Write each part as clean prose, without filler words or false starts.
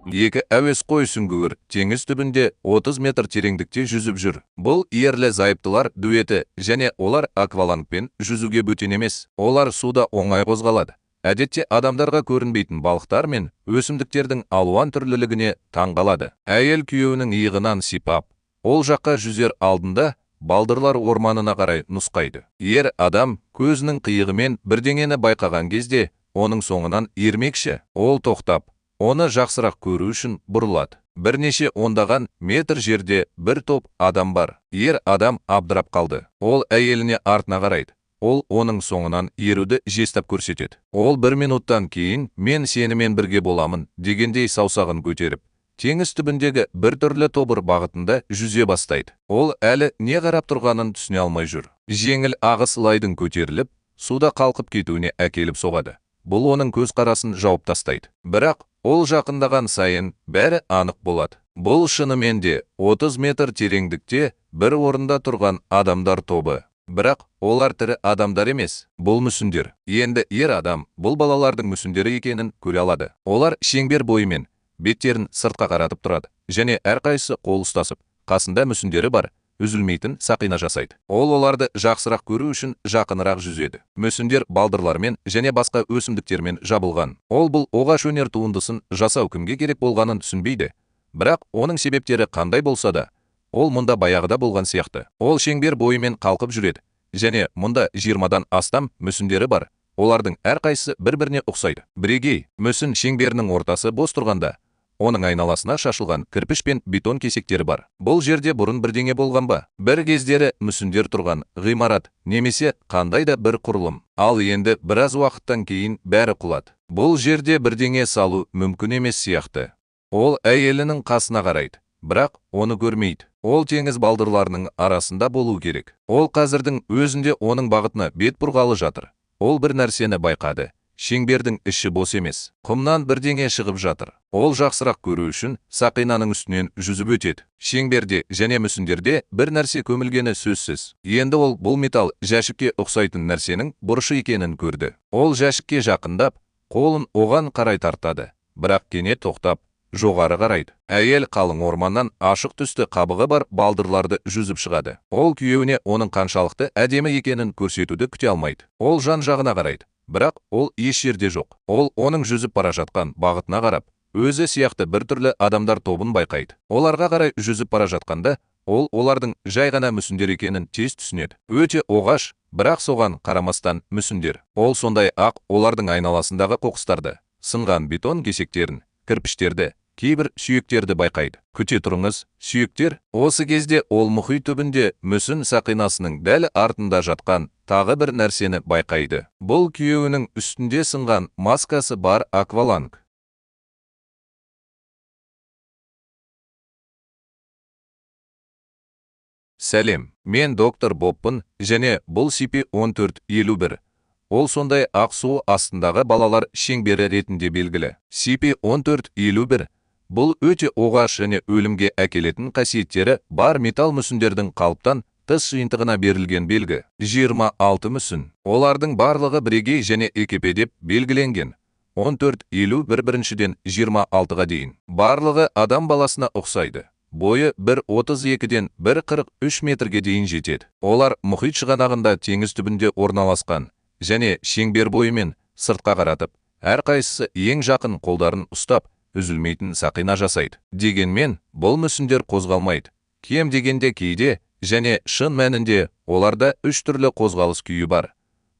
Екі әуес қой сүңгуір теңіз түбінде 30 метр тереңдікте жүзіп жүр. Бұл ерлі зайыптылар дуэті және олар аквалангпен жүзуге бөтен емес. Олар суда оңай қозғалады. Әдетте адамдарға көрінбейтін балықтар мен өсімдіктердің алуан түрлілігіне таңғалады. Әйел күйеуінің иығынан сипап, ол жаққа жүзер алдында балдырлар орманына қарай нұсқайды. Ер адам көзінің қиығымен бірдеңені байқаған кезде оның соңынан ермекші. Ол тоқтап, оны жақсырақ көру үшін бұрылады. Бірнеше ондаған метр жерде бір топ адам бар. Ер адам абдырап қалды. Ол әйеліне артына қарайды. Ол оның соңынан еруді жестап көрсетеді. Ол 1 минуттан кейін мен сенімен бірге боламын дегендей саусағын көтеріп, теңіз түбіндегі бір түрлі тобыр бағытында жүзе бастайды. Ол әлі не қарап тұрғанын түсіне алмай жүр. Жеңіл ағыс лайдың көтеріліп, суда қалқып кетуіне әкеліп соғады. Бұл оның көзқарасын жауып тастайды. Бірақ ол жақындаған сайын бәрі анық болады. Бұл шынымен де 30 метр тереңдікте бір орында тұрған адамдар тобы. Бірақ олар тірі адамдар емес, бұл мүсіндер. Енді ер адам бұл балалардың мүсіндері екенін көре алады. Олар шеңбер бойымен беттерін сыртқа қаратып тұрады және әрқайсысы қол ұстасып, қасында мүсіндері бар, үзілмейтін сақина жасайды. Ол оларды жақсырақ көру үшін жақынырақ жүзеді. Мүсіндер балдырлармен және басқа өсімдіктермен жабылған. Ол бұл оғаш өнер туындысын жасау кімге керек болғанын түсінбейді. Бірақ оның себептері қандай болса да, ол мұнда баяғыда болған сияқты. Ол шеңбер бойымен қалқып жүреді және мұнда 20-дан астам мүсіндері бар. Олардың әрқайсысы бір-біріне ұқсайды. Бірегей мүсін шеңберінің ортасы бос тұрғанда, оның айналасына шашылған кірпіш пен бетон кесектері бар. Бұл жерде бұрын бірдеңе болған ба? Бір кездері мүсіндер тұрған ғимарат немесе қандай да бір құрылым. Ал енді біраз уақыттан кейін бәрі құлады. Бұл жерде бірдеңе салу мүмкін емес сияқты. Ол әйелінің қасына қарайды, бірақ оны көрмейді. Ол теңіз балдырларының арасында болу керек. Ол қазірдің өзінде оның бағытына бет бұрғалы жатыр. Ол бір нәрсені байқады. Шеңбердің іші бос емес. Құмнан бірдеңе шығып жатыр. Ол жақсырақ көру үшін сақинаның үстінен жүзіп өтеді. Шеңберде және мүсіндерде бір нәрсе көмілгені сөзсіз. Енді ол бұл металл жәшікке ұқсайтын нәрсенің бұрышы екенін көрді. Ол жәшікке жақындап, қолын оған қарай тартады. Бірақ кенет тоқтап, жоғары қарайды. Әйел қалың орманнан ашық түсті қабығы бар балдырларды жүзіп шығады. Ол күйеуіне оның қаншалықты әдемі екенін көрсетуді күте алмайды. Ол жан-жағына қарайды. Бірақ ол еш жерде жоқ. Ол оның жүзіп бара жатқан бағытына қарап, өзі сияқты біртүрлі адамдар тобын байқайды. Оларға қарай жүзіп бара жатқанда, ол олардың жай ғана мүсіндер екенін тез түсінеді. Өте оғаш, бірақ соған қарамастан мүсіндер. Ол сондай ақ олардың айналасындағы қоқыстарды, сынған бетон кесектерін, кірпіштерді, кейбір сүйектерді байқайды. Күте тұрыңыз, сүйектер. Осы кезде ол мұхит түбінде мүсін сақинасының дәл артында жатқан тағы бір нәрсені байқайды. Бұл күйеуінің үстінде сынған маскасы бар акваланг. Сәлем, мен доктор Боппын және бұл CP1451. Ол сондай ақ су астындағы балалар шеңбері ретінде белгілі. CP1451 бұл өте оғаш және өлімге әкелетін қасиеттері бар металл мүсіндердің қалыптан тыс жиынтығына берілген белгі. 26 мүсін. Олардың барлығы бірегей және екепедеп белгіленген. 1451 біріншіден 26-ға дейін. Барлығы адам баласына ұқсайды. Бойы 1,32-ден 1,43 метрге дейін жетеді. Олар мұхит шығанағында теңіз түбінде орналасқан және шеңбер бойымен сыртқа қаратып, әрқайсысы ең жақын қолдарын ұстап, үзілмейтін сақина жасайды. Дегенмен, бұл мүсіндер қозғалмайды. Кем дегенде кейде және шын мәнінде оларда 3 түрлі қозғалыс күйі бар.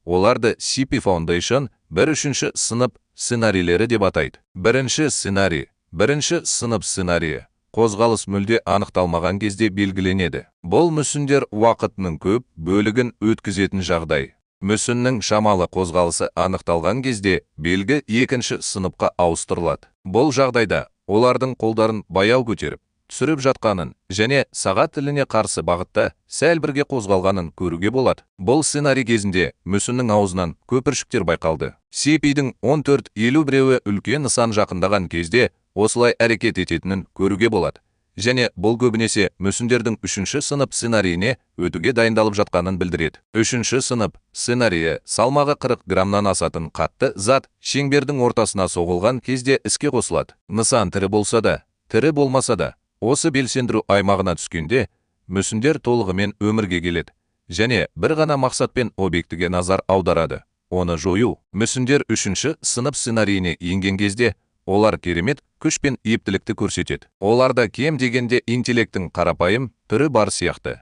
Оларды CP Foundation 1-3 сынып сценарийлері деп атайды. Бірінші сценарий, бірінші сынып сценарийі қозғалыс мүлде анықталмаған кезде белгіленеді. Бұл мүсіндер уақытының көп бөлігін өткізетін жағдай. Мүсіннің шамалы қозғалысы анықталған кезде белгі екінші сыныпқа ауыстырылады. Бұл жағдайда олардың қолдарын баяу көтеріп, түсіріп жатқанын және сағат тіліне қарсы бағытта сәл бірге қозғалғанын көруге болады. Бұл сценарий кезінде мүсіннің аузынан көпіршіктер байқалды. CP-дің 1451-і үлкен нысан жақындаған кезде осылай әрекет ететінін көруге болады. және бұл көбінесе мүсіндердің 3-ші сынып сценарийіне өтуге дайындалып жатқанын білдіреді. 3-ші сынып сценарийі салмағы 40 граммнан асатын қатты зат шеңбердің ортасына соғылған кезде іске қосылады. Нысан тірі болса да, тірі болмаса да, осы белсендіру аймағына түскенде мүсіндер толығымен өмірге келеді және бір ғана мақсатпен объектіге назар аударады. Оны жою. Мүсіндер 3-ші сынып сценарийіне енген кезде олар керемет күш пен ептілікті көрсетеді. Оларда кем дегенде интеллекттің қарапайым түрі бар сияқты.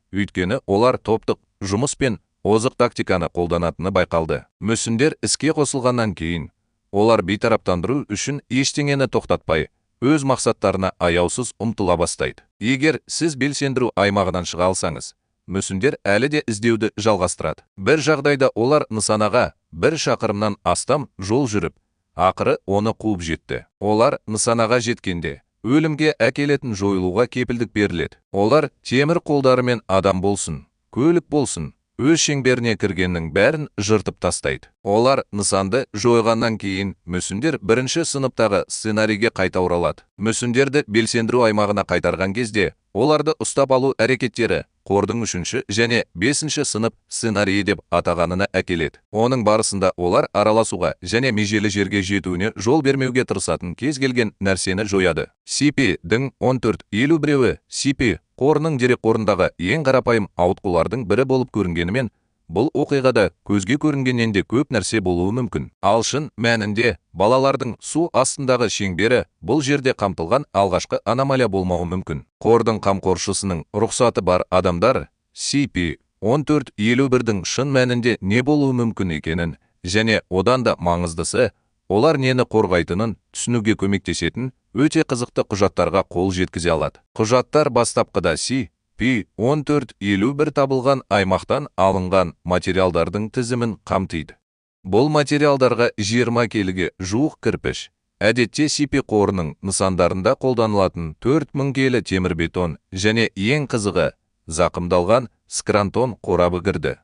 Өйткені олар топтық жұмыс пен озық тактиканы қолданатыны байқалды. Мүсіндер іске қосылғаннан кейін, олар бейтараптандыру үшін ештеңені тоқтатпай, өз мақсаттарына аяусыз ұмтыла бастайды. Егер сіз белсендіру аймағынан шыға алсаңыз, мүсіндер әлі де іздеуді жалғастырады. Бір жағдайда олар нысанаға 1 шақырымнан астам жол жүріп, ақыры оны қуып жетті. Олар нысанаға жеткенде өлімге әкелетін жойылуға кепілдік беріледі. Олар темір қолдарымен адам болсын, көлік болсын, өз шеңберіне кіргеннің бәрін жыртып тастайды. Олар нысанды жойғаннан кейін мүсіндер 1-ші сыныптағы сценарийге қайта оралады. Мүсіндерді белсендіру аймағына қайтарған кезде оларды ұстап алу әрекеттері қордың 3-ші және 5-ші сынып сценарийі деп атағанына әкеледі. Оның барысында олар араласуға және межелі жерге жетуіне жол бермеуге тырысатын кез келген нәрсені жояды. SCP-дің 1451-і SCP қорының дерекқорындағы ең қарапайым ауытқулардың бірі болып көрінгенімен, бұл оқиғада көзге көрінгеннен де көп нәрсе болуы мүмкін. Ал шын мәнінде балалардың су астындағы шеңбері бұл жерде қамтылған алғашқы аномалия болмауы мүмкін. Қордың қамқоршысының рұқсаты бар адамдар SCP-1451-дің шын мәнінде не болуы мүмкін екенін және одан да маңыздысы, олар нені қорғайтынын түсінуге көмектесетін өте қызықты құжаттарға қол жеткізе алады. Құжаттар бастапқыда SCP-1451 табылған аймақтан алынған материалдардың тізімін қамтиды. Бұл материалдарға 20 келіге жуық кірпіш, әдетте SCP қорының нысандарында қолданылатын 4000 келі темірбетон және ең қызығы зақымдалған скрантон қорабы кірді.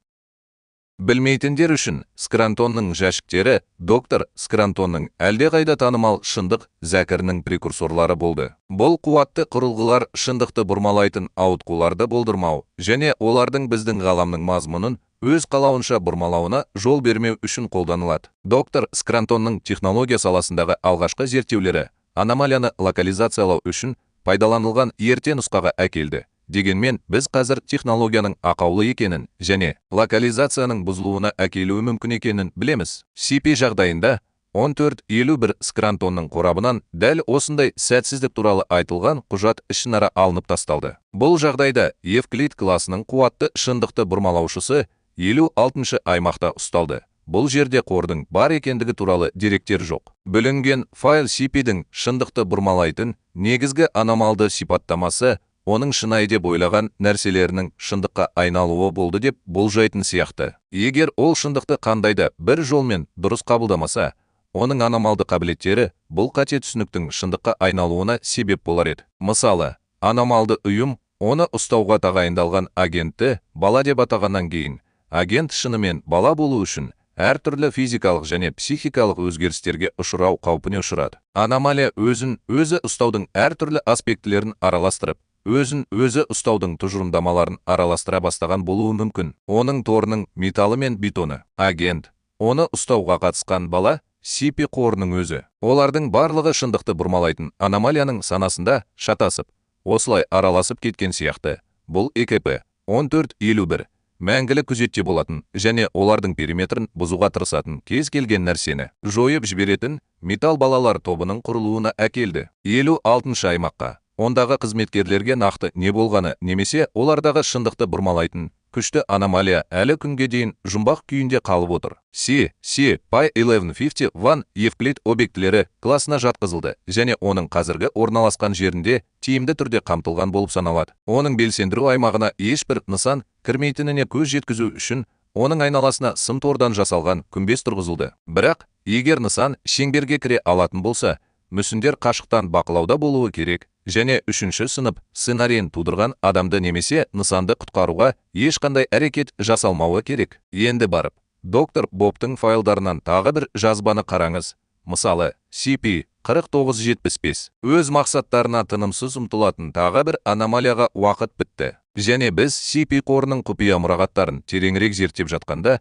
Білмейтіндер үшін, скрантонның жәшіктері доктор Скрантонның әлдеқайда танымал шындық зәкірінің прекурсорлары болды. Бұл қуатты құрылғылар шындықты бұрмалайтын ауытқуларды болдырмау және олардың біздің ғаламның мазмұнын өз қалауынша бұрмалауына жол бермеу үшін қолданылады. Доктор Скрантонның технология саласындағы алғашқы зерттеулері аномалияны локализациялау үшін пайдаланылған ерте нұсқаға әкелді. Дегенмен, біз қазір технологияның ақаулы екенін және локализацияның бұзылуына әкелуі мүмкін екенін білеміз. SCP жағдайында 1451 скрантонның қорабынан дәл осындай сәтсіздік туралы айтылған құжат ішінара алынып тасталды. Бұл жағдайда Евклид класының қуатты шындықты бұрмалаушысы 56-шы аймақта ұсталды. Бұл жерде қордың бар екендігі туралы деректер жоқ. Бүлінген файл SCP-дің шындықты бұрмалайтын негізгі аномалды сипаттамасы оның шынайы деп ойлаған нәрселерінің шындыққа айналуы болды деп болжайтын сияқты. Егер ол шындықты қандайда бір жолмен дұрыс қабылдамаса, оның аномалды қабілеттері бұл қате түсініктің шындыққа айналуына себеп болар еді. Мысалы, аномалды ұйым оны ұстауға тағайындалған агентті бала деп атағаннан кейін, агент шынымен бала болу үшін әртүрлі физикалық және психикалық өзгерістерге ұшырау қаупіне ұшырады. Аномалия өзі ұстаудың әртүрлі аспектілерін араластырып, өзі ұстаудың тұжырымдамаларын араластыра бастаған болуы мүмкін. Оның торының металы мен бетоны. Агент, оны ұстауға қатысқан бала, SCP қорының өзі. Олардың барлығы шындықты бұрмалайтын аномалияның санасында шатасып, осылай араласып кеткен сияқты. Бұл EKP-1451 мәңгілік күзетте болатын және олардың периметрін бұзуға тырысатын кез келген нәрсені жойып жіберетін металл балалар тобының құрылуына әкелді. 56-шы аймаққа. Ондағы қызметкерлерге нақты не болғаны немесе олардағы шындықты бұрмалайтын күшті аномалия әлі күнге дейін жұмбақ күйінде қалып отыр. SCP-1151 Евклид объектілері класына жатқызылды және оның қазіргі орналасқан жерінде тиімді түрде қамтылған болып саналады. Оның белсендіру аймағына ешбір нысан кірмейтініне көз жеткізу үшін оның айналасына сым тордан жасалған күмбез тұрғызылды. Бірақ, егер нысан шеңберге кіре алатын болса, мүсіндер қашықтан бақылауда болуы керек және 3-ші сынып сценарийін тудырған адамды немесе нысанды құтқаруға ешқандай әрекет жасалмауы керек. Енді барып, доктор Бобтың файлдарынан тағы бір жазбаны қараңыз. Мысалы, SCP 4975. Өз мақсаттарына тынымсыз ұмтылатын тағы бір аномалияға уақыт бітті. Және біз CP қорының құпия мұрағаттарын тереңірек зерттеп жатқанда,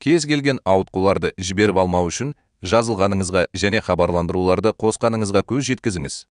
кез келген ауытқуларды жіберіп алмау үшін жазылғаныңызға және хабарландыруларды қосқаныңызға көз жеткізіңіз.